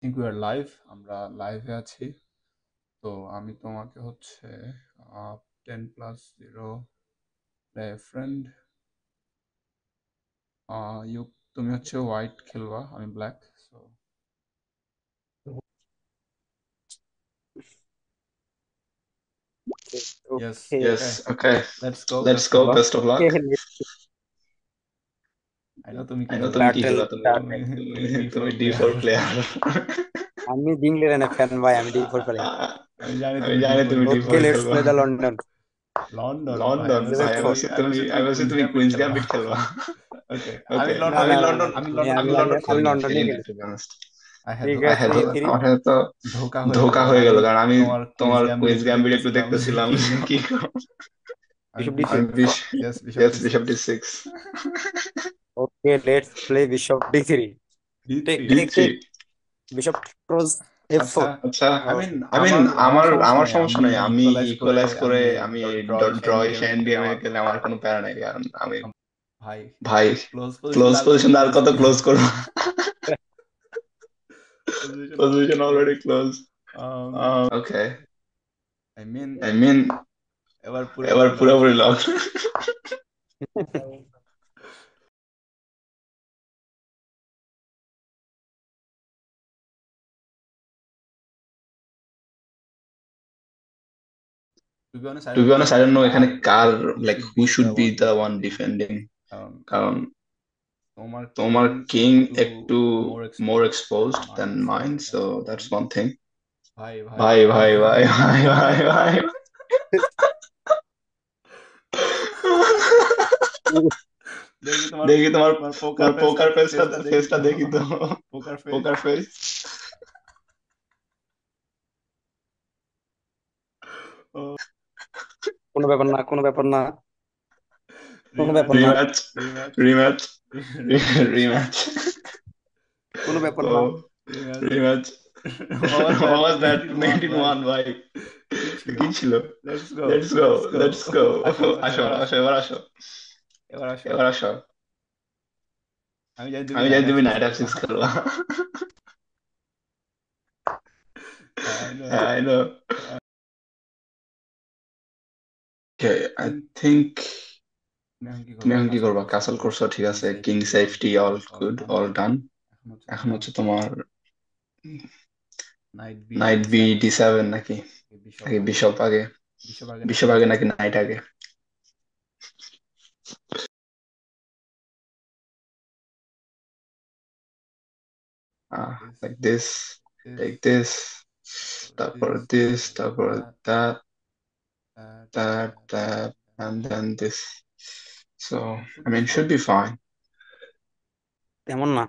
Think we are live. আমরা লাইভে আছি। তো আমি তোমাকে হচ্ছে 10+0 ফ্রেন্ড। ইউ, তুমি হচ্ছে হোয়াইট খেলবা, আমি black. So yes, okay okay, Yes, okay. Let's go, Let's best of go. Lakh. Best of okay luck. I know তুমি কি I know খেলবা। তুমি কি স্টার্টেড খেলো তুমি তুমি স্টার্টেড তুমি ডি ফোর তুমি প্লেয়ার। D4 player. আমি ইংল্যান্ডের ফ্যান ভাই, আমি ডি ফর প্লেয়ার। আমি জানি আমি তুমি ডি জানি ফোরই তুমি খেলবা। ওকে, D4 লেটস খেলবা। Play the London. লন্ডন ভাই, লন্ডন আমি ভাবছি ভাই, লেটস আমি গো। ভাবছি আমি তুমি ভাবছি তুমি আমি ভাবছি কুইন্স তুমি গ্যাম্বিট কুইন্স খেলবা। গ্যাম্বিট খেলবা। ওকে, আমি ওকে, লন্ডন আমি না না লন্ডন না, আমি আমি লন্ডন আমি আমি খেলি। আমি লন্ডন আমি খেলি না, লন্ডনে খেলি না খেলি। to be honest। I had ঠিক ধোকা আছে, হয়ে গেল। থ্রি। আমার সাথে তো ধোকা হয়ে গেল ধোকা কারণ হয়ে আমি গেল, কারণ আমি তোমার কুইন্স তোমার গ্যাম্বিট কুইন্স একটু গ্যাম্বিট একটু দেখতেছিলাম দেখতেছিলাম কি যে করো। কি করো। আমি বিশপ ডি বিশপ, আমি সিক্স। বিশ yes, bishop yes, D Bishop six. D6। Okay, let's play bishop D three. D take three. Take take. D3। Bishop cross F আচ্ছা, ফোর। আচ্ছা, আই মিন আমার আমার সমস্যা আমার নাই, সমস্যা আমি নেই, আমি ইকুয়ালাইজ করে ইকুয়ালাইজ করে আমি আমি ড্র এশিয়া ড্র এন্ড গেমে এশিয়া খেলে গেমে আমার গেলে আমার কোনো প্যারা নেই, কারণ আমি ভাই ভাই ক্লোজ পজিশন ক্লোজ আর কত পজিশন আর ক্লোজ কত করবো। ক্লোজ করবো। Position already position close. Already close. Okay, I mean I mean এবার এবার পুরোপুরি লক। পুরোপুরি lock. To be honest I to don't be know honest I এখানে ডোন্ট নো কার এখানে কার who like should who be should the be one the one defending. Defending, কারণ কারণ তোমার তোমার কিং কিং একটু একটু more more exposed then exposed then mine, so mine, so that's one thing. That's one thing. ভাই ভাই ভাই ভাই ভাই ভাই ভাই ভাই ভাই। দেখি তোমার দেখি তোমার তোমার পোকার তোমার ফেসটা পোকার ফেসটা ফেসটা দেখি ফেসটা তো। দেখি তো। পোকার ফেস। পোকার ফেস। কোনো ব্যাপার না, কোনো ব্যাপার না, কোনো ব্যাপার রিম্যাচ, না, rematch, rematch, rematch, rematch, rematch. কোনো ব্যাপার ও, না। Rematch. Rematch. What was that? What was that? 19-1 19 ভাই। 1 ভাই। কি ছিল? কি ছিল? Let's go, let's go, let's go. Let's go. আসো আসো, আসো এবার আসো, আসো, এবার আসো, এবার আসো। এবার আসো। আমি জানি তুমি আমি জানি নাইট তুমি অ্যাক্সেস নাইট খেলবা। অ্যাক্সিস খেলবা। হ্যাঁ, আই নো। হ্যাঁ, I know. Okay, I think তুমি এখন কি তুমি করবা? এখন কি কাসল করবা? করছো, ক্যাসল কিং করছো, ঠিক কিং আছে, king safety, all safety, good, all all good, done. All done. এখন হচ্ছে এখন তোমার হচ্ছে তোমার knight B knight D B seven, D7 নাকি? বিশপ নাকি আগে। বিশপ আগে? বিশপ আগে নাকি বিশপ আগে নাইট নাকি আগে। নাইট আগে? This, like this, this, like this, তারপর দিস, দিস, তারপর তারপর that, that, that, that, that, that, that. and then this. So, should I be mean, should fine. be fine. তেমন না।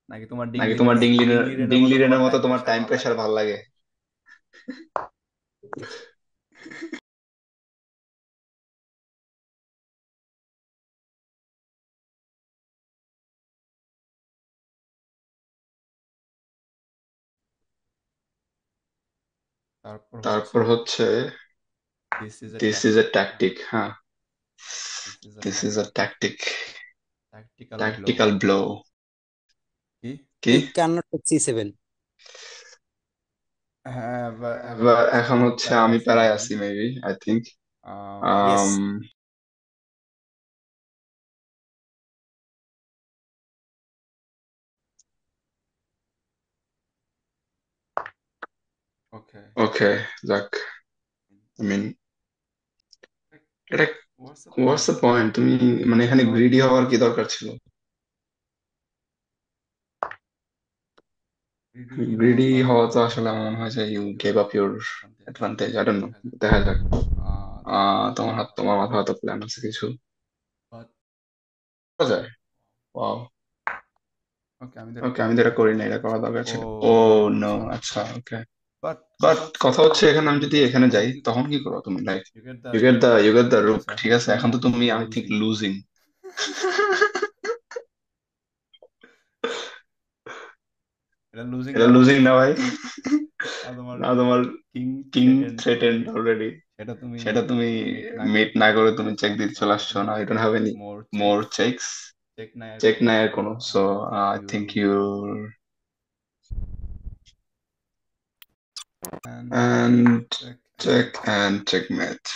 নাকি তোমার নাকি তোমার ডিংলি মতো তোমার ডিংলিরেনের মতো টাইম তোমার প্রেসার টাইম ভাল প্রেসার লাগে। ভাল লাগে? তারপর হচ্ছে তারপর হচ্ছে this is a this is a tactic. tactic, হ্যাঁ, this is a this is a tactic, tactic, tactical blow. tactical blow. কি? কি? ই ক্যানট টেক সি7। হ্যাঁ, এখন এবার হচ্ছে এখন আমি হচ্ছে প্যারায় আমি আছি প্যারায় মেবি। আছি maybe, I think. Yes. um ওকে, ওকে, যাক, আই মিন, এটা what's the what's point? The point? তুমি মানে গ্রিডি এখানে হওয়ার কি গ্রিডি হওয়ার দরকার কি ছিল? দরকার ছিল? গ্রিডি হওয়া গ্রিডি তো হওয়া আসলে তো আসলে আমার মনে হয় যে you you gave gave up up your your advantage. Advantage, I don't know, দেখা যাক। দেখা যাক। তোমার হাতে তো তোমার প্ল্যান হাত, আছে তোমার কিছু, মাথা হয়তো প্ল্যান আছে কিছু। বাট করা যায়। ওয়াও। ওকে, আমি তো এটা ওকে, আমি করি তো নাই, এটা এটা করি করা না, এটা দরকার করা ছিল। দরকার ও ছিল। ও নো, নো, আচ্ছা। আচ্ছা, ওকে। বাট বাট কথা হচ্ছে কথা হচ্ছে, এখানে আমি যদি এখানে যাই তখন কি তখন করবা? কি করো তুমি? Like you get the you get rook. The you get the ঠিক রুক, আছে, এখন ঠিক তো আছে, তুমি এখন তো আই থিঙ্ক তুমি আই থিঙ্ক লুজিং। লুজিং। এটা লুজিং এটা না ভাই। লুজিং না ভাই। আর তোমার না, তোমার king king threatened threatened already. Already. সেটা তুমি সেটা তুমি মেট না করে মিট তুমি না চেক করে দিতে তুমি চলে চেক দিতে আসছো, চলে না, আসছো, ইউ না, don't you have don't have any any more more checks. Checks. Check নাই আর চেক কোনো, নাই আর সো কোনো, so I think I you think you and and check check and checkmate.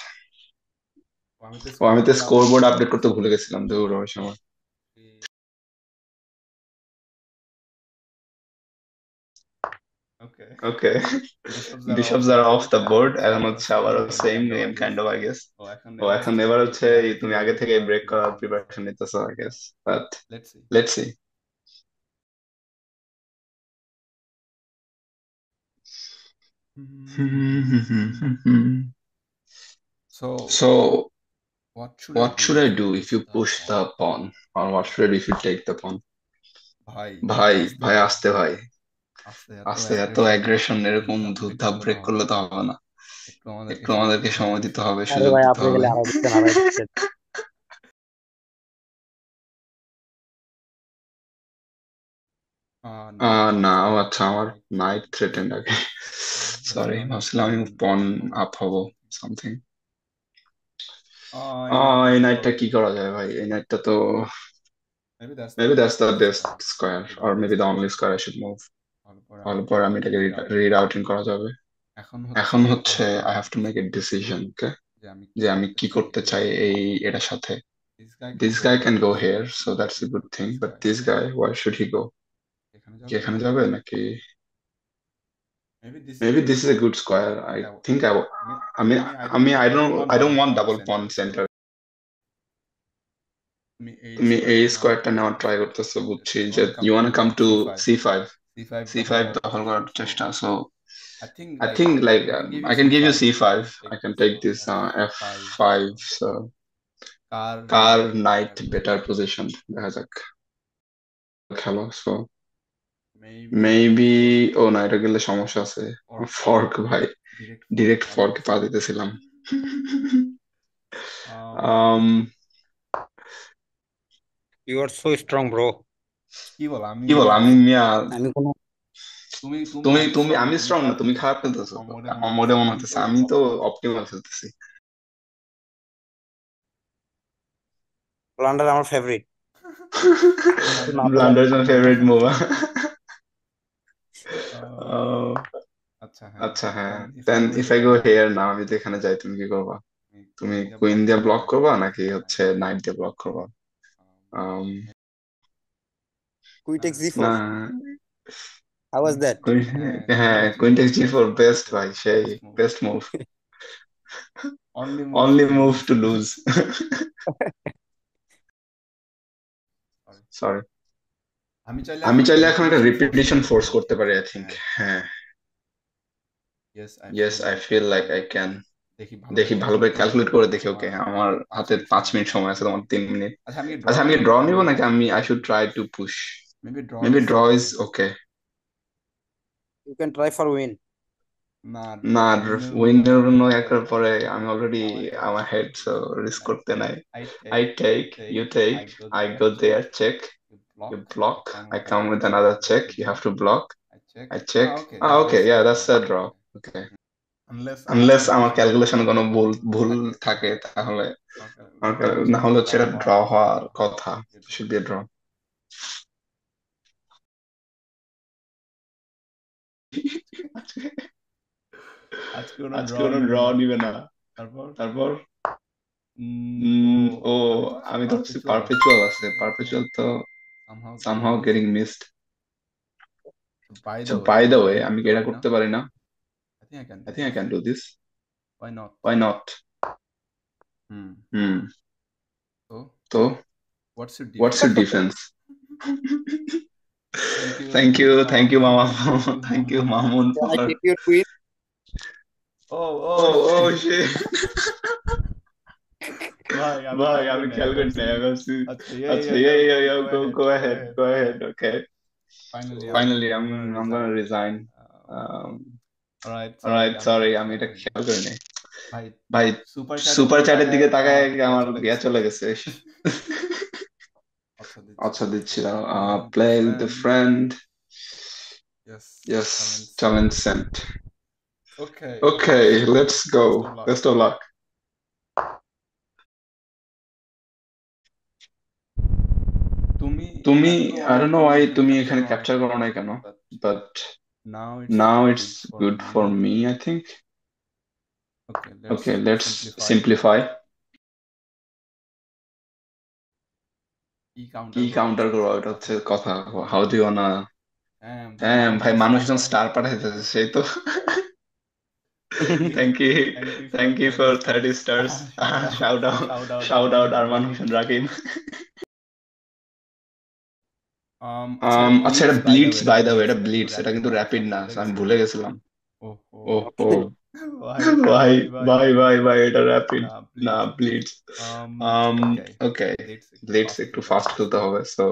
ও, আমি তো ও আমি তো স্কোর স্কোরবোর্ড আপডেট করতে ভুলে গেছিলাম, দূর ওই সময়। Okay okay, bishops bishops are are off off the the board board, এখন এখন হচ্ছে হচ্ছে আবারও আবারও same same game game kind kind of of I I guess. Guess ও এখন এবার হচ্ছে তুমি আগে থেকে ব্রেক করার প্রিপারেশন নিতেছো I guess, but let's see let's see. So what what should I do if you push the pawn, or what should I do if you take the pawn? ভাই ভাই আস্তে ভাই ভাই আসতে ভাই, এত আস্তে এত অ্যাগ্রেশন অ্যাগ্রেশন এরকম এরকম ধুপধাপ ব্রেক ধুপধাপ করলে তো ব্রেক হবে করলে না, তো হবে না। একটু আমাদেরকে একটু সময় আমাদেরকে দিতে হবে, সময় দিতে সুযোগ হবে, দিতে আরে সুযোগ ভাই দিতে আপনি হবে। গেলে আরো দিচ্ছেন আড়াই দিচ্ছেন। না না, আচ্ছা ও আমার আচ্ছা, আমার নাইট নাইট থ্রেটেন্ড, থ্রেটেন্ড আগে। সরি, ভাবছিলাম আমি ভাবছিলাম পন আমি পন আপ হবো আপ হব something. সামথিং। এই নাইটটা এই কি করা নাইটটা কি যায়? করা যায় ভাই? এই নাইটটা তো Maybe that's the maybe that's best the best square, square, maybe the or only maybe the square I only should square I move. should move. তাহলে পরে আমি তাহলে পরে এটাকে আমি এটাকে রিরাউটিং করা রিরাউটিং যাবে। করা যাবে। এখন এখন হচ্ছে হচ্ছে I I have have to to make make A a decision, decision ওকে, যে আমি কি যে আমি করতে কি চাই করতে এই চাই এটার এই সাথে। এটার সাথে। This guy can This go guy can here, go so here, that's so a good that's a thing, good but thing, this but guy this guy, where should he go? এখানে কি যাবে? এখানে যাবে নাকি? Maybe this is a Maybe good this is a square. good square. I Yeah, think I mean I I don't want I don't double want pawn double pawn center, so center. তুমি এই তুমি এই স্কোয়ারটা নেওয়ার স্কোয়ারটা try নেওয়ার try করতেছো। করতেছো, Yes, বুঝছি you যে wanna come you to wanna come to c5 c5, c5 দখল c5 করার দখল চেষ্টা, করার so চেষ্টা। So I think think like I can give you I can give you c5, c5. you can I take can this, take so this f5, f5. so So কার কার knight knight better better position, position, দেখা যাক খেলো। So maybe maybe, ও না, এটা গেলে সমস্যা আছে। ফর্ক, ফর্ক ভাই, ডিরেক্ট ফর্কে ডিরেক্ট পা ফর্কে পা দিতেছিলাম। দিতেছিলাম। Um, you are so strong bro. কি বল আমি কি বল, মিয়া, আমি মিয়া, আমি কোনো তুমি তুমি তুমি আমি তুমি স্ট্রং না, আমি তুমি স্ট্রং না, খারাপ তুমি খেলতেছো, খারাপ খেলতেছো আমার তো। মনে আমার মনে মনে আমি তো হতেছে আমি তো অপটিমাল খেলতেছি। অপটিমাল খেলতেছি। ব্লান্ডার আমার ফেভারিট, কিন্তু না পারলে blunder is my favourite move. আহ, আচ্ছা হ্যাঁ, আচ্ছা হ্যাঁ, then if I then go if I here go now, here now, আমি যদি এখানে যাই, তুমি কি করবা? আমি তুমি কুইন দিয়ে কুইন ব্লক দিয়ে করবো ব্লক নাকি করবা হচ্ছে নাকি হচ্ছে নাইট দিয়ে নাইট ব্লক দিয়ে ব্লক করবো? করবা? Um, কুইন টেক্স জি4, না, হাউ ওয়াজ দ্যাট? কুইন, হ্যাঁ হ্যাঁ, queen queen takes G4 G4 best ভাই, সেই best move, best move. Only move only to move lose. To lose. Sorry, আমি চাইলে আমি এখন একটা চাইলে এখন একটা রিপিটিশন ফোর্স রিপিটিশন করতে ফোর্স পারি, I করতে think. পারি, আই থিঙ্ক। হ্যাঁ, হ্যাঁ, I yes, feel I like I feel like can. I can. দেখি ভালো করে দেখি ভালো করে ক্যালকুলেট করে ক্যালকুলেট দেখি, করে দেখি। আমার ওকে, আমার হাতে পাঁচ হাতে মিনিট 5 সময় আছে, মিনিট তোমার সময় আছে, তিন তোমার মিনিট 3 মিনিট। আচ্ছা আমি ড্র আচ্ছা, আমি নিব কি ড্র নাকি নিব আমি নাকি ট্রাই আমি to I push? Should try to push? Maybe draw maybe is draw is okay. Okay. You can try for win. না, না, উইনের জন্য উইনের একের জন্য পরে একের পরে আমি অলরেডি অলরেডি আমার হেড, আচ্ছা, আমার সো হেড, সো রিস্ক করতে রিস্ক নাই। করতে নাই। I I take, take, you take, I go I there go check, there, check, you you block, I block, come I with come another with check, another you have check, to you block, have to block, I check. I check. Okay, yeah, Okay, that's a yeah, draw. that's a draw. Okay. Unless আমার unless আমার ক্যালকুলেশনে কোনো ক্যালকুলেশনে কোনো ভুল ভুল ভুল থাকে, থাকে, তাহলে না হলে হচ্ছে না এটা হলে হচ্ছে ড্র এটা ড্র হওয়ার হওয়ার কথা, কথা। should be a draw. Should be draw. আজকে কোনো আজকে ড্র কোনো নিবে ড্র না। নিবে না। তারপর তারপর ও ও আমি তো আমি তো ভাবছি পারপেচুয়াল আছে, পারপেচুয়াল আছে, পারপেচুয়াল তো somehow getting somehow missed. Getting missed. By So the way, by আমি the কি way, এটা আমি কি করতে এটা পারি না? করতে পারি না? I think I can I do think I this. can do this. Why not? Why not? Hmm. So So what's your what's defense? your defense? Thank you, Thank you, Mama. Thank you, Thank you, Mamun, can I for. Take your queen? Oh Oh, shit. shit. ভাই আমি ভাই, খেয়াল আমি করি নাই, খেয়াল আমি করি ভাবছি নাই, আমি ভাবছি। আচ্ছা আচ্ছা, go ahead, go go ahead, ahead. go ahead. Okay. Finally Finally, I'm I'm gonna resign. Um, alright, Alright, আমি sorry, এটা আমি খেয়াল এটা করি নাই। খেয়াল করি নাই। ভাই ভাই, সুপার সুপার চ্যাটের দিকে তাকায় আমার আমার ইয়া চলে চলে গেছে। গেছে। আচ্ছা আচ্ছা, দিচ্ছি দাও। Play Play with with a a friend. Yes, Yes, challenge challenge sent. sent. Okay, Okay, let's go. Best of luck. তুমি তুমি, I I don't don't know know why why তুমি তুমি capture এখানে করো নাই ক্যাপচার কেন, করো নাই কেন, but but Now it's Now good it's for good me. for me, I think. Okay, Okay, let's let's simplify. simplify. কি কি কাউন্টার কাউন্টার করবো এটা হচ্ছে কথা হাউ ডু ইউ ওয়ানা হ্যাঁ ভাই মানুষ যখন স্টার পাঠাইতেছে সেই তো thank you thank you for 30 stars shout shout out Arman Rakim. Hossain Rakib আচ্ছা আচ্ছা এটা ব্লিটস বাই দ্য ওয়ে এটা এটা ব্লিটস এটা কিন্তু র্যাপিড না আমি ভুলে গেছিলাম ওহো ওহো ভাই ভাই ভাই ভাই ভাই এটা র্যাপিড না না please blitz okay okay blitz একটু ফাস্ট খেলতে হবে সো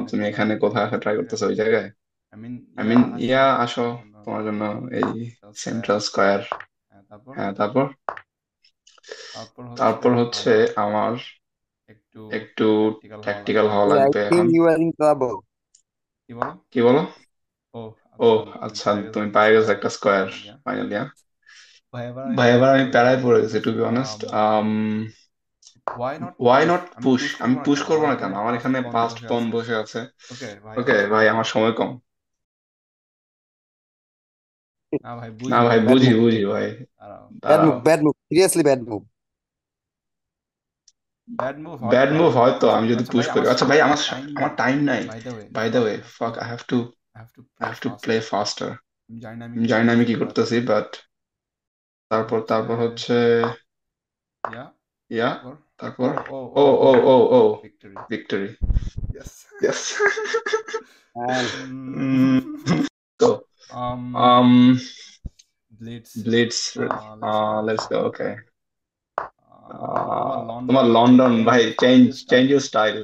তুমি এখানে কোথায় আসা ট্রাই করতেছো ওই জায়গায় আই মিন মিন আসো তোমার জন্য এই সেন্ট্রাল সেন্ট্রাল স্কয়ার তারপর হ্যাঁ তারপর হচ্ছে আমার একটু ট্যাকটিক্যাল হওয়া I লাগবে think এখন you are in trouble. কি বলো ও ও আচ্ছা তুমি পেয়ে গেছো একটা স্কয়ার ফাইনালি ভাই এবার আমি প্যারায় পড়ে গেছি to be honest why not push আমি পুশ করবো না কেন আমার এখানে পাস্ট পন বসে আছে ওকে ভাই আমার সময় কম না ভাই বুঝি ভাই Bad move. Seriously bad move. Bad move হয়তো আমি যদি পুশ করি আচ্ছা ভাই আমার টাইম নাই বাই দ্য ওয়ে ফাক আই হ্যাভ টু প্লে ফাস্টার আমি জানি না আমি কি করতেছি বাট তারপর হচ্ছে ইয়া তারপর ও ভিক্টরি ইয়েস তো ব্লিটস লেটস গো ওকে তোমার লন্ডন ভাই চেঞ্জ ইউর স্টাইল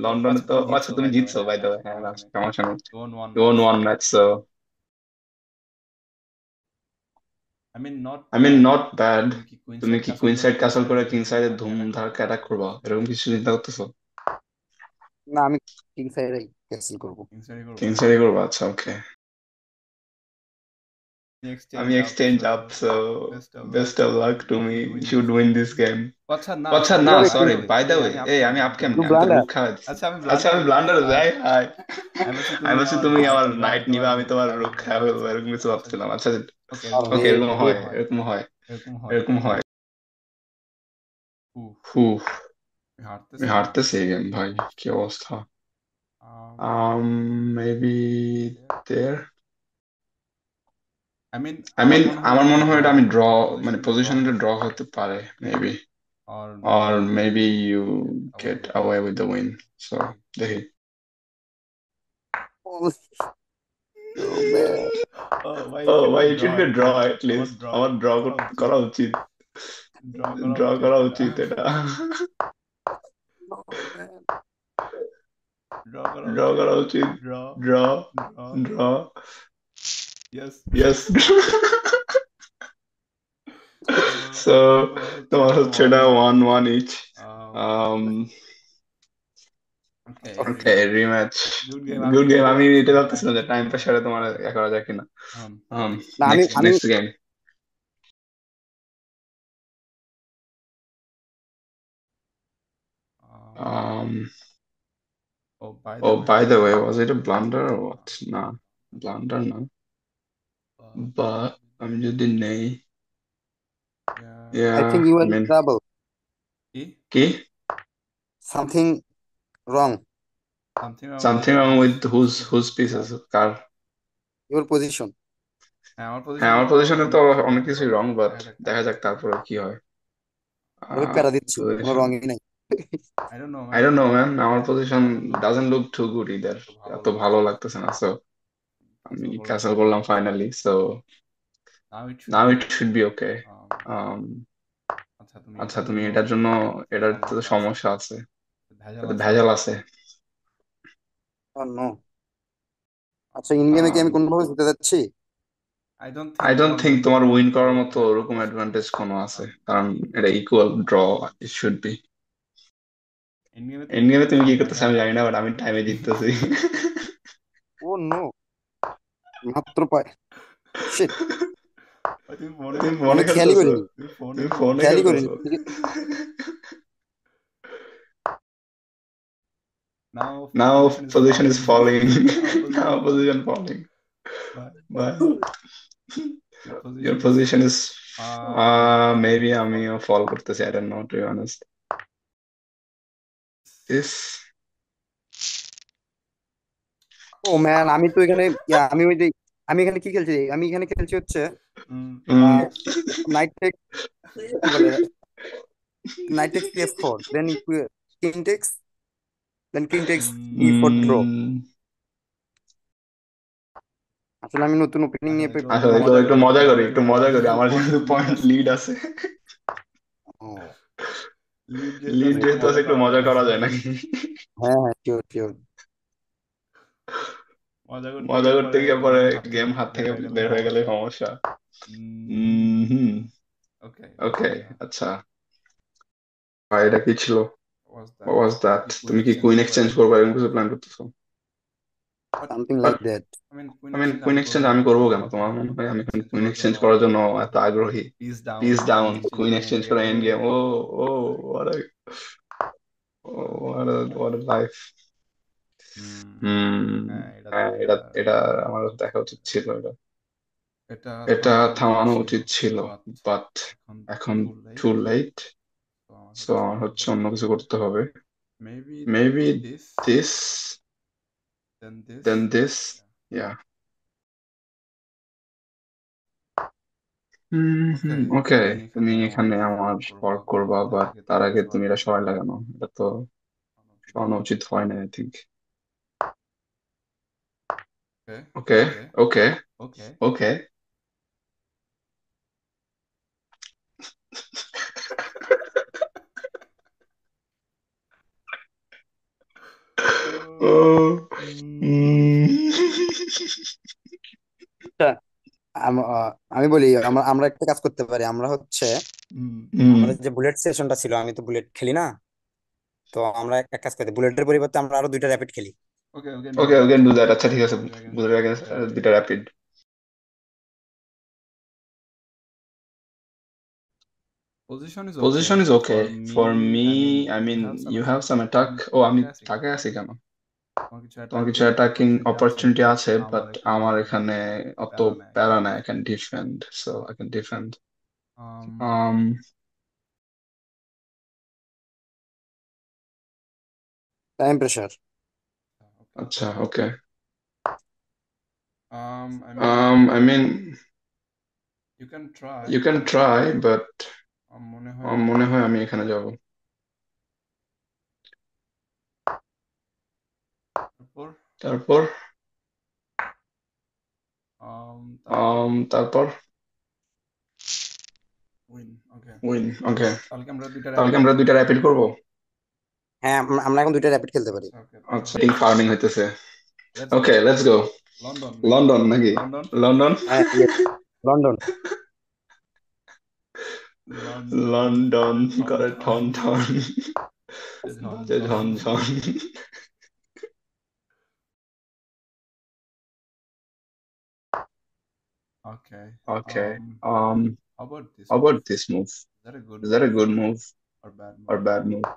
লন্ডনে তো আচ্ছা তুমি জিতছো বাই দ্য ওয়ে হ্যাঁ সমস্যা নেই 1-1 match so I mean not bad তুমি কি কুইন সাইড ক্যাসল করে কিং সাইডে ধুমধাড়াক্কা অ্যাটাক করবা এরকম কিছু চিন্তা করতেছো না আমি কিং সাইডে ক্যান্সেল করবো। কিং সাইডে করবা আচ্ছা ওকে আমি exchange up so best of luck to me should win this game আচ্ছা না সরি বাই দ্য ওয়ে এই আমি আপ কেমনে আমি তো রুক খাওয়া আচ্ছা আমি ব্লান্ডার যাই হাই আমি ভাবছি তুমি আমার নাইট নিবা আমি তোমার রুক খাওয়া ফেলবো এরকম কিছু ভাবছিলাম আচ্ছা ওকে এরকম হয় হু আমি হারতেছি এই গেম ভাই কি অবস্থা মেবি দেয়ার আই মিন আমার মনে হয় এটা আমি ড্র মানে পজিশনটা ড্র হতে পারে maybe or maybe you get away with the win so দেখি Oh man. ও ভাই ইট should B draw at least আমার ড্র করা উচিত এটা Oh man. ড্র করা উচিত ড্র ইয়েস সো তোমার হচ্ছে এটা 1-1 ইচ ওকে রিম্যাচ গুড গেম আমি এটা ভাবতেছিলাম যে টাইম প্রেসারে তোমার ইয়া করা যায় কিনা না, next game oh by the way was it a blunder or what না blunder না but আমি যদি নেই I think you are I in mean trouble. কি Something wrong. something wrong with whose pieces car Your position. হ্যাঁ আমার পজিশনে তো অনেক কিছুই রং বাট দেখা যাক তারপরে কি হয় ওরে প্যারা দিচ্ছ কোনো position রঙই নাই। I don't know man আমার position doesn't look too good either এত ভালো লাগতেছে না সো আমি ক্যাসেল করলাম finally so now it should be okay আচ্ছা তুমি এটার জন্য এটার তো সমস্যা আছে ভেজাল আছে Oh no. আচ্ছা ইন গেমে কি আমি কোনোভাবে জিতে যাচ্ছি? I don't think তোমার উইন করার মতো ওরকম অ্যাডভান্টেজ কোনো আছে কারণ এটা equal draw it should be end গেমে তুমি কি করতেছো আমি জানি না বাট আমি টাইমে জিততেছি Oh no. মাত্র পায়। Shit. তুমি ফোনে খেয়ালই খেলতেছো করিনি। তুমি ফোনে খেয়ালই করিনি। খেলতেছো now position is falling now position falling But your your position is position is maybe maybe আমিও ফলো করতেছি, I don't know to be honest. This oh man, আমি তো এখানে আমি ওই যে আমি এখানে কি খেলছি, আমি এখানে খেলছি হচ্ছে mm, নাইট টেক, কি বলে, knight takes F4, then king takes, then king takes E4 draw. mm, আসলে আমি নতুন ওপেনিং নিয়ে আসলে একটু একটু মজা করি, একটু মজা করি, আমার যেহেতু পয়েন্ট লিড আছে, ও, লিড লিড যেহেতু আছে একটু মজা করা যায় নাকি? হ্যাঁ হ্যাঁ, শিওর শিওর। মজা করতে গিয়ে পরে গেম হাত থেকে বের হয়ে গেলে সমস্যা। হুম, ওকে, আচ্ছা। আর এটা কি ছিল? What was that? তুমি কি কুইন এক্সচেঞ্জ করবে এরকম কিছু প্ল্যান করতেছো? Something But like that. I mean queen exchange আমি করবো কেন? তোমার মনে হয় আমি কুইন এক্সচেঞ্জ করার জন্য এত আগ্রহী? পিস ডাউন, কুইন এক্সচেঞ্জ করে end game. Oh oh what a what a life. হ্যাঁ, এটা এটা আমার দেখা উচিত ছিল, এটা থামানো উচিত ছিল, বাট এখন টু লেট। সো আমার হচ্ছে অন্য কিছু করতে হবে। মেবি দিস দেন দিস, ইয়া। ওকে, তুমি এখানে আমার ওয়ার্ক করবা, বাট তার আগে তুমি এটা সবাই লাগানো, এটা তো সরানো উচিত হয় না, আই থিঙ্ক। ওকে ওকে ওকে। ও আচ্ছা, আমি বলি, আমরা আমরা একটা কাজ করতে পারি। আমরা হচ্ছে আমাদের যে বুলেট সেশনটা ছিল, আমি তো বুলেট খেলি না, তো আমরা এক কাজ করতে, বুলেটের পরিবর্তে আমরা আরো দুইটা র্যাপিড খেলি। ওকে ওকে ডু দ্যাট। আচ্ছা ঠিক আছে, বুঝে গেছে, দুইটা rapid. Position is okay for me. I mean, you have some attack. ও আমি টাকা আছি কেন? তোমার কিছু অ্যাটাকিং অপরচুনিটি আছে, বাট আমার এখানে অত প্যারা নাই। I can defend, so I can defend. Um, time pressure. আচ্ছা, ওকে। I mean, you can try, but আমার মনে হয় আমি এখানে যাব। তারপর তারপর উইন। ওকে, তাহলে কি আমরা দুইটা র্যাপিড করবো? হ্যাঁ, আমরা এখন দুইটা র্যাপিড খেলতে পারি। আচ্ছা, ফার্মিং হইতেছে। ওকে, লেটস গো। লন্ডন নাকি? লন্ডন। হ্যাঁ, yes, লন্ডন। লন্ডন করে ঠন ঠন, যে ঝন ঝন। Okay. How about this move? Is that a good move or bad move?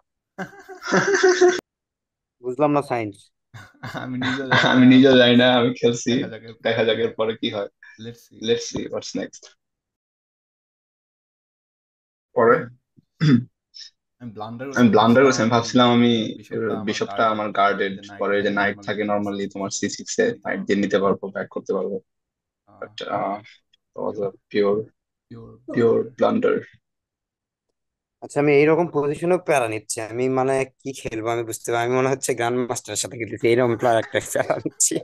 বুঝলাম না সাইন্স। আমি নিজেও জানি না, আমি খেলছি, দেখা যাক এরপরে কি হয়। Let's see what's next. পরে আমি ব্লান্ডার করছি, আমি ভাবছিলাম আমি বিশপটা আমার গার্ডেড, পরে যে নাইট থাকে নর্মালি তোমার C6 এ, নাইট দিয়ে নিতে পারবো, ব্যাক করতে পারবো, but was a pure blunder. আচ্ছা, আমি এইরকম পজিশনেও প্যারা নিচ্ছি, আমি মানে কি খেলবো আমি বুঝতে পারি, আমি মনে হচ্ছে গ্র্যান্ড মাস্টারের সাথে খেলতেছি, এইরকম একটা প্যারা নিচ্ছি।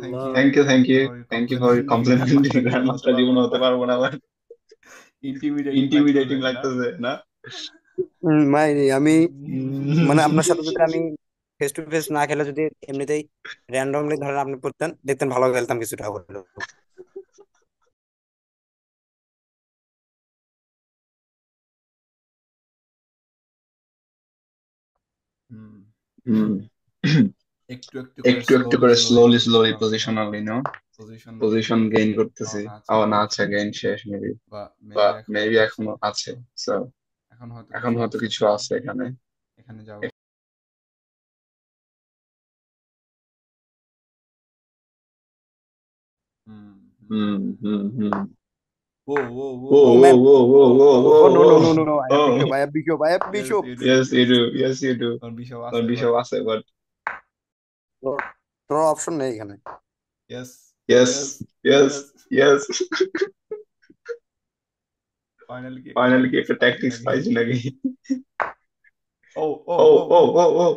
আল্লাহ। Thank you for your complimenting. Grandmaster জীবনে হতে পারবো না, আবার ইন্টিমিডেটিং লাগতেছে না? ভাই, আমি মানে আপনার সাথে যদি আমি ফেস টু ফেস না খেলে, যদি এমনিতেই র্যান্ডমলি ধরেন আপনি পড়তেন, দেখতেন ভালো খেলতাম কিছুটা হলেও। হুম। একটু একটু করে স্লোলি পজিশনালি নো পজিশন গেইন করতেছি। না, আচ্ছা, গেইন শেষ মেবি, বা মেবি এখনো আছে। সো এখন হয়তো কিছু আছে এখানে। হুম হুম Hmm. Hmm. Hmm. O O O Whoa, Oh whoa, man. whoa, whoa, whoa, O Oh whoa, no no whoa. no no no. I have Oh, Bishop. I have Bishop. I have yes Bishop. You do yes, you do. Yes, you do. তোমার bishop আছে Don't be but so আছে, but draw option নেই এখানে। Yes yes, yes yes, yes yes. Finally কি একটা Finally কি tactics একটা পাইছি tactics নাকি পাইছি নাকি? Oh oh Oh, oh oh oh, oh, oh.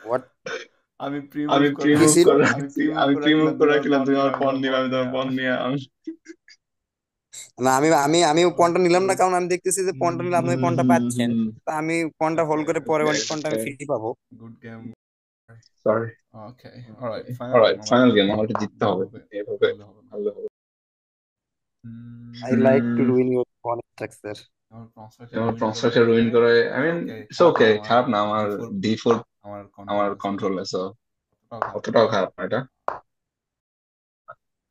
What? আমি প্রি আমি মুভ প্রি করে কি মুভ ছিল? করে আমি রাখছি, প্রি মুভ আমি করে প্রি মুভ রাখছিলাম করে তুমি আমার রাখলাম, পণ তুমি নিবে আমার আমি পণ তোমার নিবে, পণ আমি নিয়ে তোমার পণ নিয়ে আমি না আমি পয়েন্টটা নিলাম না, কারণ আমি দেখতেছি যে পয়েন্টটা নিলে আপনি হুম পয়েন্টটা হুম পাচ্ছেন। হুম তা আমি পয়েন্টটা হোল্ড করে পরে ওকে অনেক পয়েন্ট আমি ওকে ফ্রি পাবো। Good game sorry okay alright final game alright আমার ফাইনাল গেম জিততে আমাকে হবে জিততে হবে, এভাবে এভাবে হারলে হবে না ভালো হবে। I like to um, ruin your point structure. আমার কনস্ট্রাকচার আমার রুইন করে কনস্ট্রাকচার আই রুইন মিন করে, I it's mean okay it's খারাপ ওকে, না আমার খারাপ না, আমার D4 D4 আমার আমার কন্ট্রোল আছে কন্ট্রোল আছে, অতটাও খারাপ না অতটাও খারাপ না এটা।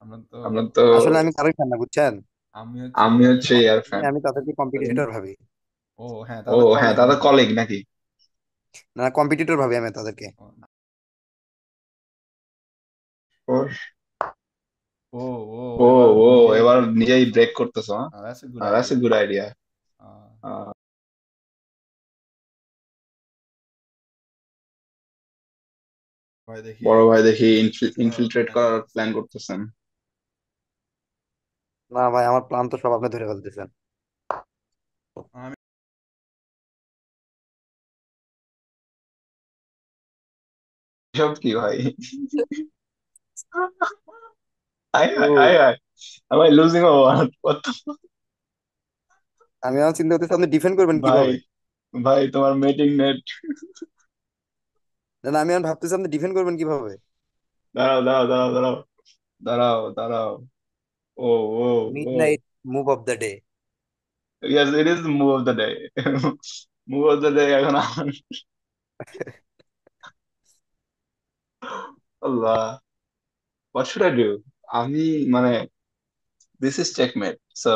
আমরা তো আমরা তো আসলে আমি কারোই fan না, বুঝছেন? আমি হচ্ছে আমি ইয়ার হচ্ছে ফ্যান এয়ার ফ্যান। আমি তাদেরকে কম্পিটিটর ভাবি। ও হ্যাঁ ও তাদের হ্যাঁ, কলিগ দাদা নাকি কলিগ নাকি? না, কম্পিটিটর ভাবি আমি তাদেরকে। ও ও ও ও ও এবার ও নিজেই এবার ব্রেক নিজেই করতেছো ব্রেক করতেছো, হ্যাঁ, that's a good that's a idea good idea. ভাই দেখি বড় ভাই দেখি ইনফিল্ট্রেট করার ইনফিলট্রেট প্ল্যান করার করতেছে প্ল্যান করতেছেন। না ভাই, আমার প্ল্যান তো সব আপনি ধরে ফেলতেছেন। আমি সব কি ভাই? আই আই ও, I I am I losing or what? What the আমি আমার চিন্তা করতেছি আপনি ডিফেন্ড করবেন ভাই, কিভাবে। ভাই তোমার মেটিং নেট। না না, আমি এখন ভাবতেছি আপনি ডিফেন্ড করবেন কিভাবে। দাঁড়াও দাঁড়াও দাঁড়াও দাঁড়াও দাঁড়াও দাঁড়াও। ও ও মিড ও knight move of the day. yes, it is the move of the day. Move of the day এখন আমার। আল্লাহ, what should I do? আমি মানে this is checkmate, so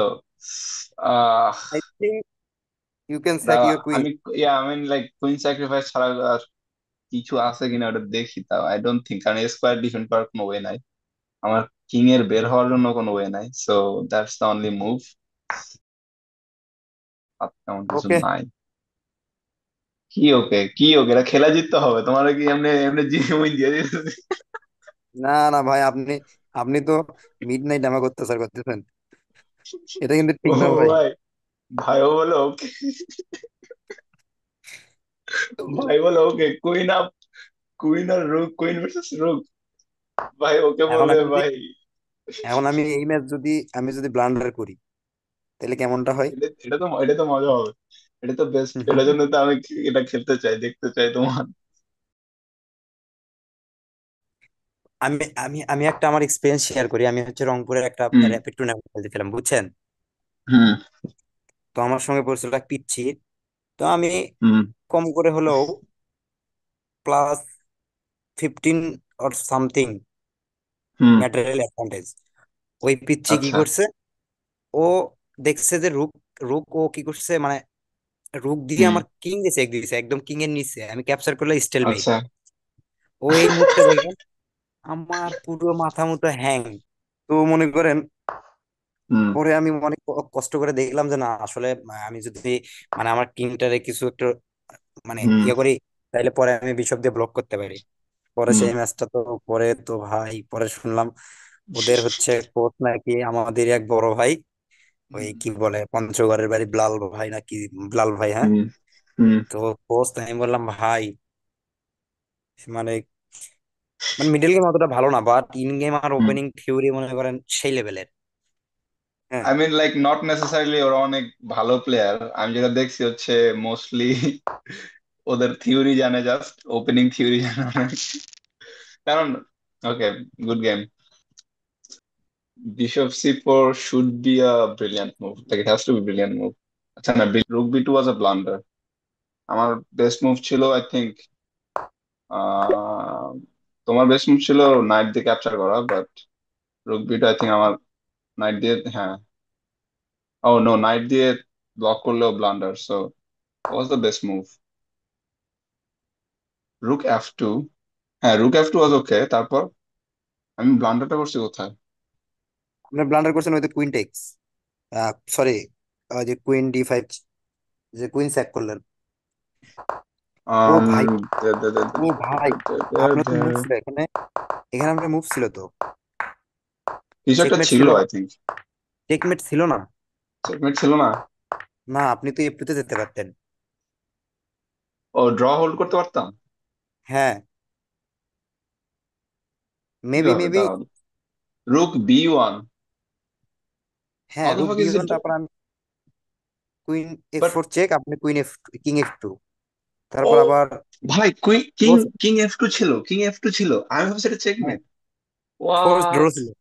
ah I think you can sac দাঁড়া your queen. আমি, yeah, I mean like queen sacrifice ছাড়া আর কিছু আছে কিনা ওটা দেখি, তাও আই ডোন্ট থিঙ্ক, কারণ স্কোয়ার ডিফেন্ড করার কোনো ওয়ে নাই, আমার কিং এর বের হওয়ার জন্য কোনো ওয়ে নাই, so that's the only move. আর তেমন কিছু ওকে। নাই। কি ওকে, কি ওকে, এটা খেলা জিততে হবে, তোমার কি এমনি এমনি জিতে উইন দিয়ে দিতেছি। না না ভাই, আপনি আপনি তো মিড নাইট আমাকে অত্যাচার করতেছেন, এটা কিন্তু ও ঠিক না ভাই। ভাই, ভাইও বলো ওকে, ভাই বলো ওকে, কুইন আপ, কুইন আর রুক, কুইন ভার্সেস রুক, ভাই ওকে এখন বলবে আমি যদি ভাই। এখন আমি এই ম্যাচ যদি আমি যদি ব্লান্ডার করি তাহলে কেমনটা হয়? এটা তো মজা হবে, এটা তো বেস্ট, এটার জন্য তো আমি এটা খেলতে চাই, দেখতে চাই তোমার। আমি আমি আমি একটা আমার এক্সপিরিয়েন্স শেয়ার করি। আমি হচ্ছে রংপুরের একটা হুম র্যাপিড টুর্নামেন্ট খেলতেছিলাম, বুঝছেন? হুম তো আমার সঙ্গে পড়ছিল এক পিচ্ছি। তো আমি হুম কম করে হলেও plus 15 or something hmm material advantage. ওই পিচ্ছি কি আচ্ছা। করছে, ও দেখছে যে রুক রুক ও কি করছে, মানে রুক দিয়ে হুম আমার কিং দিছে, এক দিছে একদম কিং এর নিচে, আমি ক্যাপচার করলে স্টেলমেট। আচ্ছা। ও এই মুহূর্তে দেখেন আমার পুরো মাথা মতো হ্যাং। তো মনে করেন হুম পরে আমি অনেক কষ্ট করে দেখলাম যে না আসলে আমি যদি মানে আমার কিংটারে কিছু একটু মানে হুম ইয়ে করি, তাইলে পরে আমি বিশপ দিয়ে ব্লক করতে পারি। পরে হুম সেই ম্যাচটা তো পরে তো ভাই পরে শুনলাম ওদের হচ্ছে কোচ নাকি আমাদের এক বড় ভাই, ওই কি বলে পঞ্চগড়ের বাড়ি বিলাল ভাই নাকি, বিলাল ভাই, হ্যাঁ। হুম হুম তো কোচ আমি বললাম ভাই মানে মানে মিডল গেম অতটা ভালো না, বাট ইন গেম আর হুম ওপেনিং থিওরি মনে করেন সেই লেভেলের। হ্যাঁ, I mean like not necessarily ওরা অনেক ভালো প্লেয়ার, আমি যেটা দেখছি হচ্ছে মোস্টলি ওদের থিওরি জানে, জাস্ট ওপেনিং থিওরি জানে অনেক। কারণ okay, good game. Bishop c4 should be a brilliant move. Like it has to be a brilliant move. আচ্ছা না, rook b2 was a blunder. আমার বেস্ট মুভ ছিল আই থিঙ্ক, তোমার best move ছিল knight দিয়ে ক্যাপচার করা, but rook বিটা I think আমার নাইট দিয়ে, হ্যাঁ, ও নো, নাইট দিয়ে ব্লক করলেও blunder, so was the best move. Rook f2, হ্যাঁ রুক f2 ওয়াজ ওকে, তারপর আমি ব্লান্ডারটা করছি কোথায়? আপনি ব্লান্ডার করছেন ওই যে কুইন টেক্স, সরি, ওই যে কুইন ডি5, যে কুইন স্যাক করলেন। ও আম ভাই, দে- দে- দে- ও ভাই, দে- দে- আপনার তো মুভ দে- ছিল এখানে, এখানে আপনার মুভ ছিল তো, কিছু একটা চেকমেট ছিল, ছিল না, আই থিঙ্ক। চেকমেট ছিল না। চেকমেট ছিল না। না, আপনি তো এফটুতে যেতে পারতেন। ও, ড্র হোল্ড করতে পারতাম। হ্যাঁ, মেবি কিভাবে মেবি। দাঁড়ান? রুক বি1। হ্যাঁ, হাউ দ্য রুক ফাক ইজ বি1, ইট? তারপর আমি queen F but four check, আপনি কুইন এফ, কিং এফ2, ও তারপর আবার ভাই, queen king king F two ছিল, কিং এফ টু ছিল, আমি ভাবছি এটা চেকমেট। Force draw what? ছিল,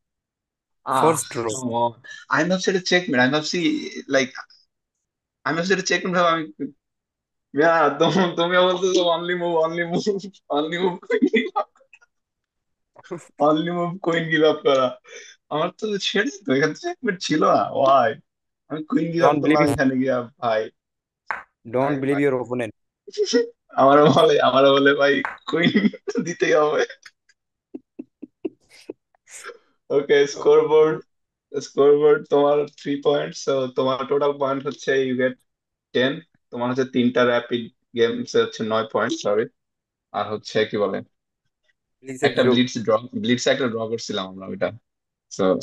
আহ ফোর্স ড্র। Come on. আমি ভাবছি এটা চেকমেট, আমি ভাবছি লাইক, আমি ভাবছি এটা চেকমেট ভাবে আমি। তুমি বলতেছো only move, only move, only move, only move queen give up করা। আমার তো ছেড়ে তো এখানে চেকমেট ছিল না, ওয়াই? আমি queen give up don't believe করলাম এখানে গিয়া ভাই। ভাই ডোন্ট বিলিভ ভাই ইউর ওপোনেন্ট। আমারও বলে ভাই, কুইন দিতেই হবে। ওকে, স্কোর বোর্ড তোমার 3 পয়েন্ট, সো তোমার টোটাল পয়েন্ট হচ্ছে ইউ গেট 10। তোমার হচ্ছে তিনটা র্যাপিড গেমস হচ্ছে 9 পয়েন্ট, সরি। আর হচ্ছে কি বলে, প্লিজ একটা জিরো। ব্লিটস একটা ড্র করছিলাম আমরা ওইটা। সো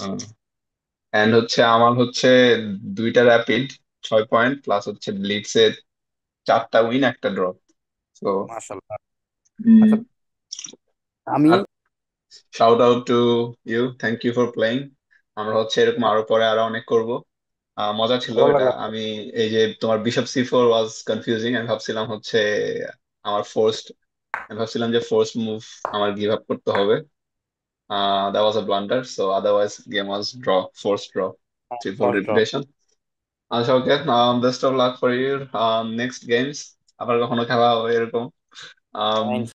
এন্ড হচ্ছে আমার হচ্ছে দুইটা র্যাপিড 6 পয়েন্ট, প্লাস হচ্ছে ব্লিটস এর 4টা উইন, একটা ড্র। সো মাশাআল্লাহ। আচ্ছা, আমি আর shout out to you, thank you for playing. আমরা হচ্ছে এরকম আরো পরে আরো অনেক করব। মজা ছিল ভালো এটা। লাগলো। আমি এই যে তোমার বিশপ সি4 ওয়াজ কনফিউজিং, আমি ভাবছিলাম হচ্ছে আমার ফোর্সড, আমি ভাবছিলাম যে ফোর্স মুভ আমার গিভ আপ করতে হবে। That was a blunder, so otherwise game was draw, force draw, triple first draw. Repetition. আচ্ছা, okay, best of luck for your next games. আবার কখনো খেলা হবে এরকম।